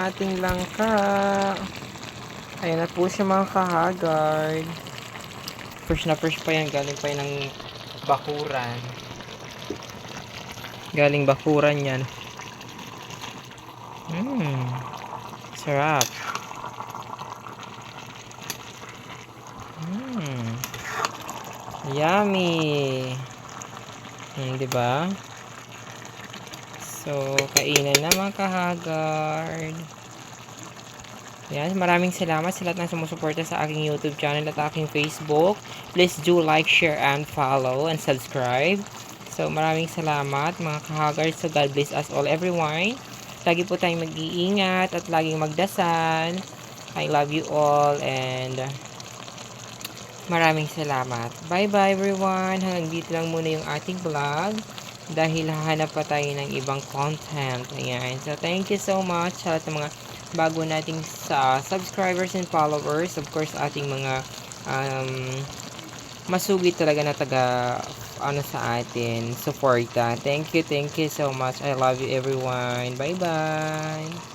ating langka. Ayan na po siya mga kahagard. Fresh na fresh pa yan. Galing pa yan ng bakuran. Galing bakuran yan. Sarap. Yummy. Diba? So, kainan na mga kahagard. Yan, maraming salamat sa lahat ng sumusuporta sa aking YouTube channel at aking Facebook. Please do like, share, and follow, and subscribe. So, maraming salamat mga kahagard. So, God bless us all, everyone. Lagi po tayong mag-iingat at laging magdasal. I love you all, and maraming salamat. Bye-bye, everyone. Hanggang dito lang muna yung ating vlog. Dahil hahanap pa tayo ng ibang content. Ayan. So, thank you so much sa lahat ng mga bago nating subscribers and followers. Of course, ating mga masugid talaga na sa atin. Suporta. Thank you so much. I love you, everyone. Bye-bye.